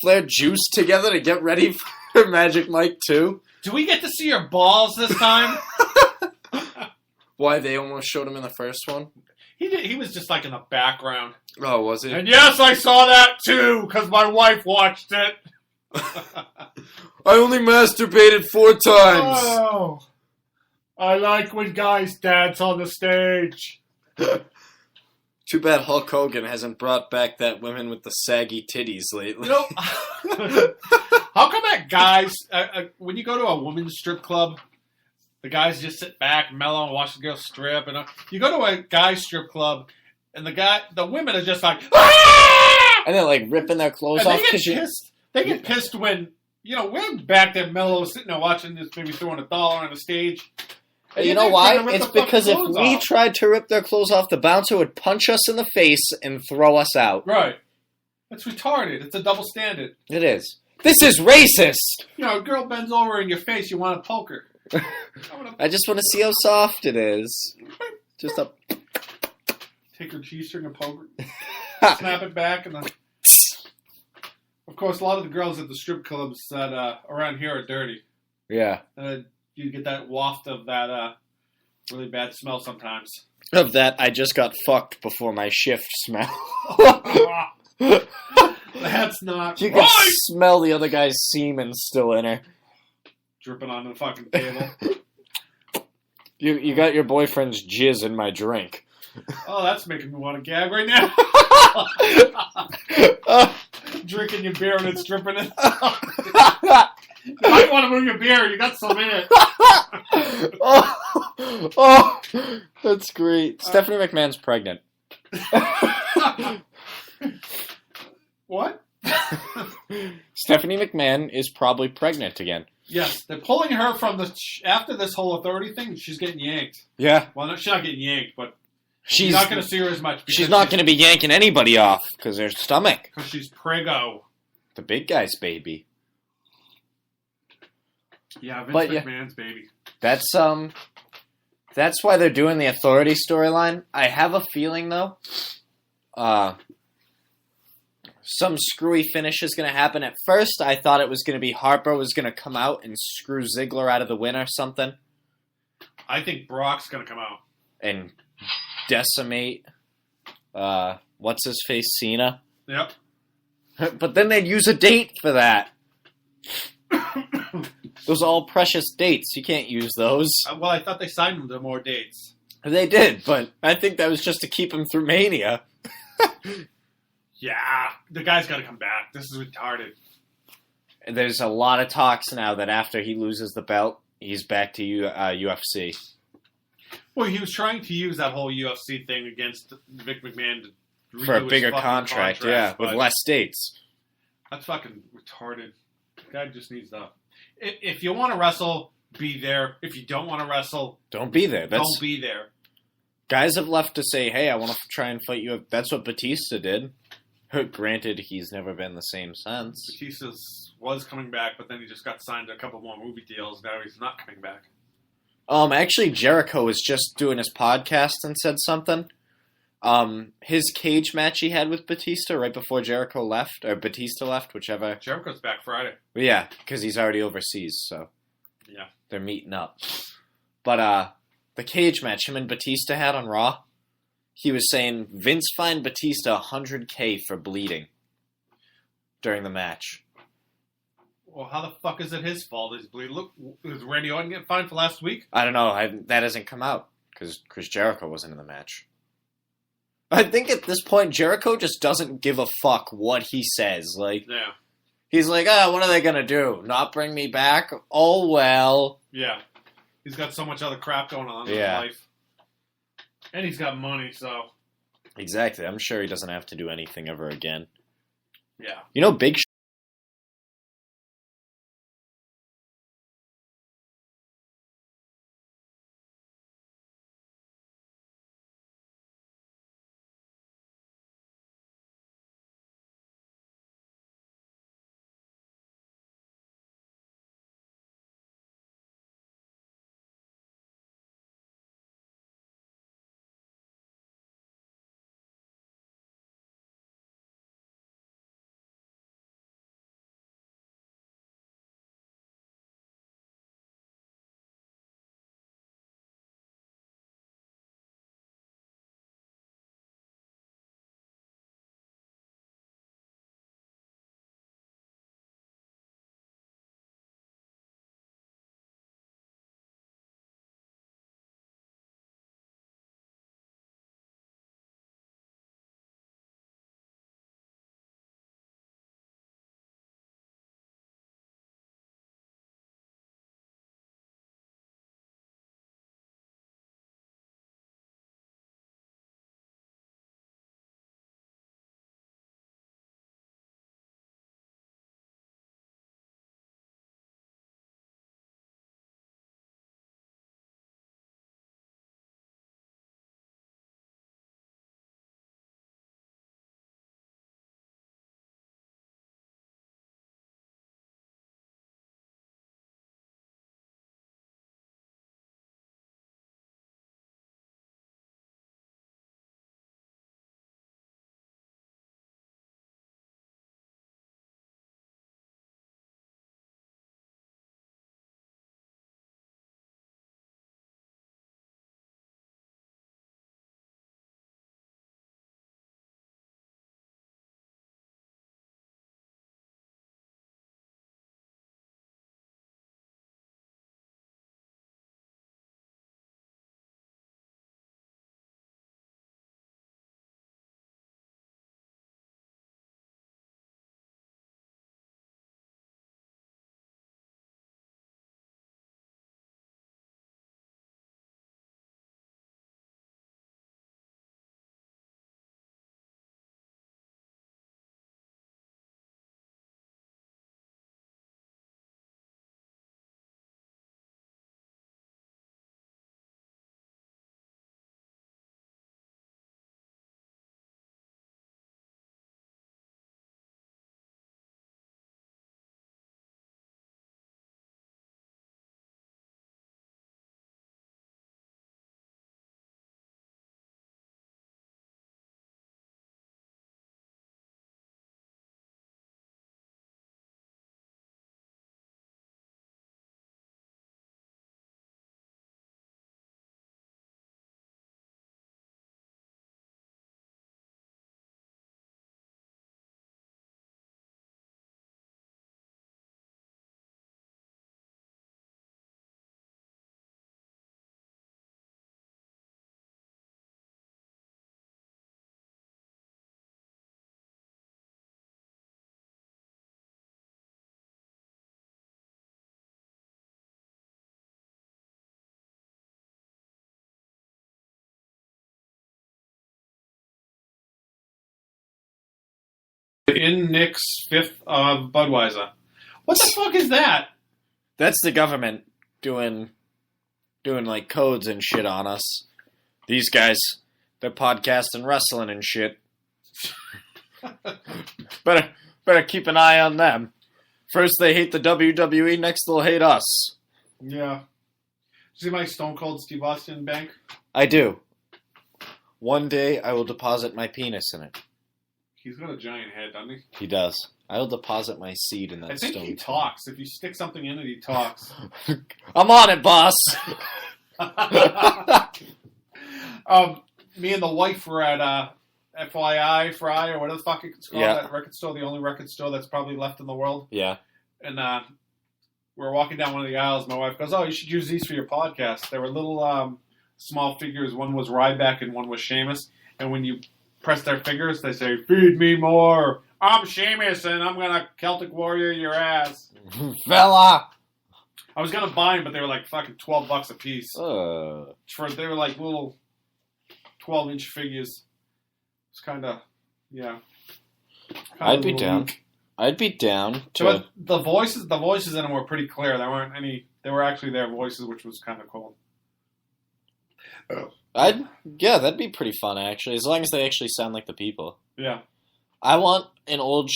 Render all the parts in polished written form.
flare juice together to get ready for Magic Mike 2? Do we get to see your balls this time? Why, they almost showed him in the first one? He was just like in the background. Oh, was he? And yes, I saw that too, because my wife watched it. I only masturbated 4 times. Oh, I like when guys dance on the stage. Too bad Hulk Hogan hasn't brought back that women with the saggy titties lately. You know, how come that guys, when you go to a women's strip club, the guys just sit back, mellow, and watch the girls strip. And you go to a guy's strip club, and the women are just like, ah! And they're like ripping their clothes And off. they get pissed when, we're back there mellow, sitting there watching this, maybe throwing $1 on the stage. You know why? It's because if we tried to rip their clothes off, the bouncer would punch us in the face and throw us out. Right. That's retarded. It's a double standard. It is. This is racist! A girl bends over in your face, you want to poke her. I just want to see how soft it is. Just a... Take her G-string and poke her. Snap it back and then... Of course, a lot of the girls at the strip clubs that around here are dirty. Yeah. You get that waft of that really bad smell sometimes. Of that, I just got fucked before my shift smell. That's not You right. can smell the other guy's semen still in her. Dripping onto the fucking table. You got your boyfriend's jizz in my drink. Oh, that's making me want to gag right now. Drinking your beer and it's dripping in. You might want to move your beer. You got some in it. oh, that's great. Stephanie McMahon's pregnant. What? Stephanie McMahon is probably pregnant again. Yes, they're pulling her from after this whole authority thing. She's getting yanked. Yeah. Well, no, she's not getting yanked, but she's not going to see her as much. She's not going to be yanking anybody off because their stomach. Because she's preggo. The big guy's baby. Yeah, Vince But, McMahon's baby. That's why they're doing the authority storyline. I have a feeling though, some screwy finish is going to happen. At first, I thought it was going to be Harper was going to come out and screw Ziggler out of the win or something. I think Brock's going to come out and decimate, what's his face, Cena. Yep. But then they'd use a date for that. Those are all precious dates. You can't use those. Well, I thought they signed him to more dates. They did, but I think that was just to keep him through Mania. Yeah, the guy's got to come back. This is retarded. There's a lot of talks now that after he loses the belt, he's back to UFC. Well, he was trying to use that whole UFC thing against Vic McMahon to For a redo his bigger fucking contract, yeah, with but less dates. That's fucking retarded. The guy just needs to... If you want to wrestle, be there. If you don't want to wrestle... Don't be there. Don't be there. Guys have left to say, hey, I want to try and fight you. That's what Batista did. Granted, he's never been the same since. Batista was coming back, but then he just got signed to a couple more movie deals. Now he's not coming back. Actually, Jericho was just doing his podcast and said something. His cage match he had with Batista right before Jericho left, or Batista left, whichever. Jericho's back Friday. Yeah, because he's already overseas, so yeah, they're meeting up. But the cage match him and Batista had on Raw, he was saying Vince fined Batista $100K for bleeding during the match. Well, how the fuck is it his fault? Look, was Randy Orton getting fined for last week? I don't know. That hasn't come out because Chris Jericho wasn't in the match. I think at this point, Jericho just doesn't give a fuck what he says. Yeah. He's like, what are they going to do? Not bring me back? Oh, well. Yeah. He's got so much other crap going on in his life. And he's got money, so. Exactly. I'm sure he doesn't have to do anything ever again. Yeah. Big In Nick's fifth of Budweiser. What the fuck is that? That's the government doing like codes and shit on us. These guys, they're podcasting wrestling and shit. Better keep an eye on them. First they hate the WWE, next they'll hate us. Yeah. See my Stone Cold Steve Austin bank? I do. One day I will deposit my penis in it. He's got a giant head, doesn't he? He does. I will deposit my seed in that I think stone. he talks. If you stick something in it, he talks. I'm on it, boss. Me and the wife were at FYI Fry or whatever the fuck it's called. Yeah. That record store, the only record store that's probably left in the world. Yeah. And we're walking down one of the aisles. My wife goes, "Oh, you should use these for your podcast." There were little small figures. One was Ryback and one was Sheamus. And when you press their fingers, they say, "Feed me more. I'm Sheamus and I'm gonna Celtic Warrior your ass." Fella. I was gonna buy them, but they were like fucking $12 a piece. They were like little 12-inch figures. It's kind of, yeah. I'd be down. Weak. I'd be down to. But the voices in them were pretty clear. There weren't any. They were actually their voices, which was kind of cool. Yeah, that'd be pretty fun actually, as long as they actually sound like the people. Yeah. I want an old.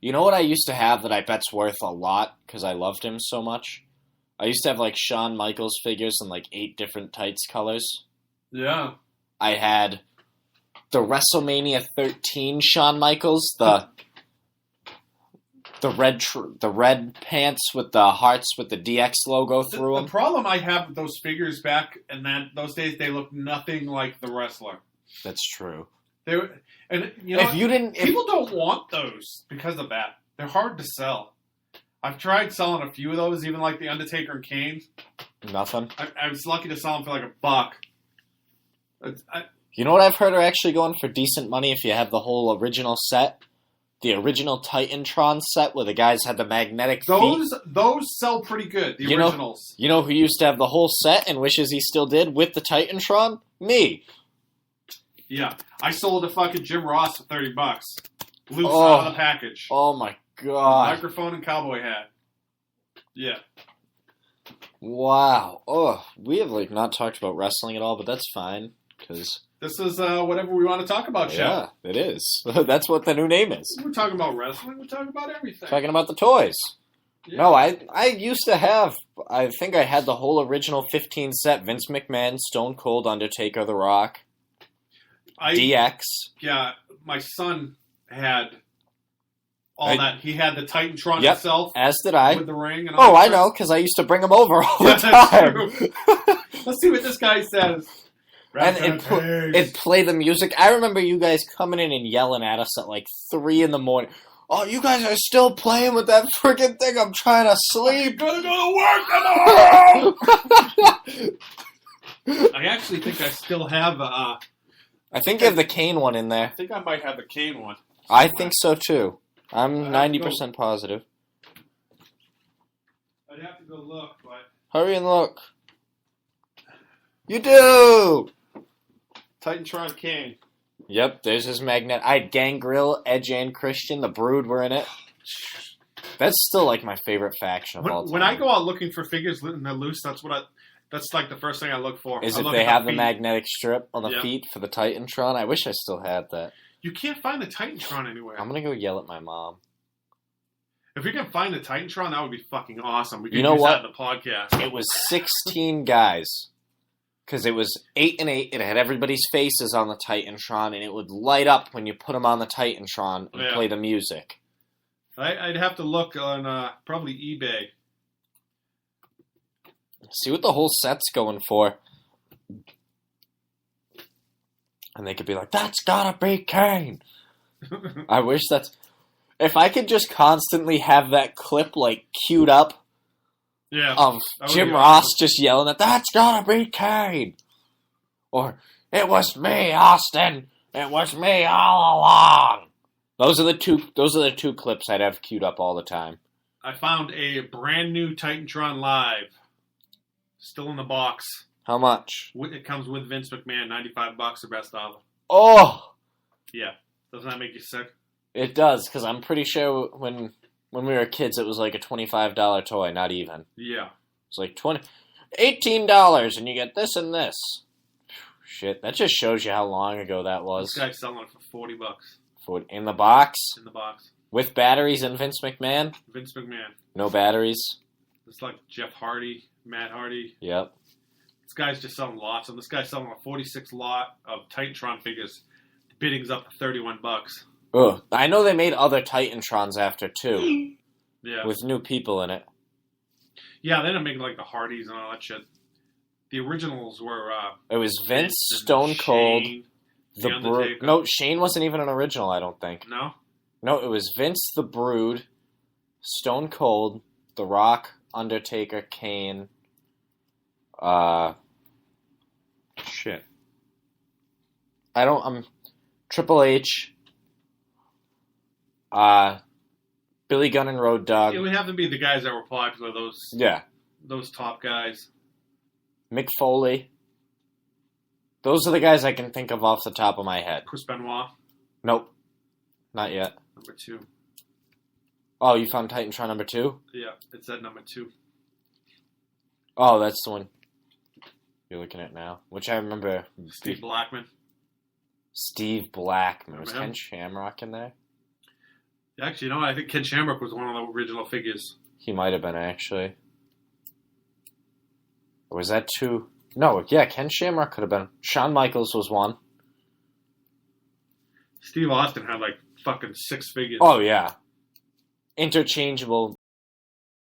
You know what I used to have that I bet's worth a lot because I loved him so much. I used to have like Shawn Michaels figures in like 8 different tights colors. Yeah. I had the WrestleMania 13 Shawn Michaels, the red pants with the hearts with the DX logo through them. The problem I have with those figures back in those days, they look nothing like the wrestler. That's true. They were, and you know, people don't want those because of that. They're hard to sell. I've tried selling a few of those, even like the Undertaker and Kane. Nothing. I was lucky to sell them for like $1. You know what I've heard are actually going for decent money if you have the whole original set? The original Titantron set where the guys had the magnetic feet. Those sell pretty good, the originals. You know who used to have the whole set and wishes he still did with the Titantron? Me. Yeah. I sold a fucking Jim Ross for $30. Loose out of the package. Oh my god. Microphone and cowboy hat. Yeah. Wow. Oh, we have like not talked about wrestling at all, but that's fine because this is whatever we want to talk about, show. Yeah, it is. That's what the new name is. We're talking about wrestling. We're talking about everything. Talking about the toys. Yeah. No, I used to have. I think I had the whole original 15 set. Vince McMahon, Stone Cold, Undertaker, The Rock, DX. Yeah, my son had all that. He had the Titantron itself. As did I. With the ring and all Oh, I know, because I used to bring them over all the time. Let's see what this guy says. And it'd play the music. I remember you guys coming in and yelling at us at like 3 in the morning. Oh, you guys are still playing with that freaking thing. I'm trying to sleep. I'm gonna go to work tomorrow. I actually think I still have. I think you have the Kane one in there. I think I might have the Kane one. I think so too. I'm 90% positive. I'd have to go look, but hurry and look. You do. Titantron Kane. Yep, there's his magnet. I had Gangrel, Edge, and Christian. The Brood were in it. That's still like my favorite faction of all time. When I go out looking for figures and they're loose, that's like the first thing I look for. Is if they have the magnetic strip on the feet for the Titantron. I wish I still had that. You can't find the Titantron anywhere. I'm gonna go yell at my mom. If we can find the Titantron, that would be fucking awesome. We could use that in the podcast. It was 16 guys. Because it was 8 and 8. It had everybody's faces on the Titantron, and it would light up when you put them on the Titantron and play the music. I'd have to look on probably eBay. See what the whole set's going for. And they could be like, that's gotta be Kane. I wish that's... If I could just constantly have that clip, like, queued up, of Jim Ross just yelling that that's gotta be Kane, or it was me, Austin. It was me all along. Those are the two clips I'd have queued up all the time. I found a brand new Titantron Live, still in the box. How much? It comes with Vince McMahon, $95, the best of. Oh, yeah. Doesn't that make you sick? It does, because I'm pretty sure when we were kids, it was like a $25 toy, not even. Yeah. It's like $18, and you get this and this. Shit, that just shows you how long ago that was. This guy's selling it for $40. In the box? In the box. With batteries and Vince McMahon? Vince McMahon. No batteries? It's like Jeff Hardy, Matt Hardy. Yep. This guy's just selling lots, and this guy's selling a 46 lot of Titantron figures. The bidding's up to $31. Ugh. I know they made other Titantrons after, too. Yeah. With new people in it. Yeah, they ended up making like the Hardys and all that shit. The originals were... It was Vince, Stone Cold, Shane, the Brood. Undertaker. No, Shane wasn't even an original, I don't think. No? No, it was Vince, the Brood, Stone Cold, The Rock, Undertaker, Kane, shit. Triple H, Billy Gunn and Road Dogg. It would have to be the guys that were popular, those top guys. Mick Foley. Those are the guys I can think of off the top of my head. Chris Benoit. Nope. Not yet. Number 2. Oh, you found Titantron number 2? Yeah, it's at number 2. Oh, that's the one you're looking at now. Which I remember. Steve Blackman. Steve Blackman. Was Remember Ken Shamrock in there? Actually, you know what? I think Ken Shamrock was one of the original figures. He might have been, actually. Or was that 2? No, yeah, Ken Shamrock could have been. Shawn Michaels was 1. Steve Austin had like fucking 6 figures. Oh, yeah. Interchangeable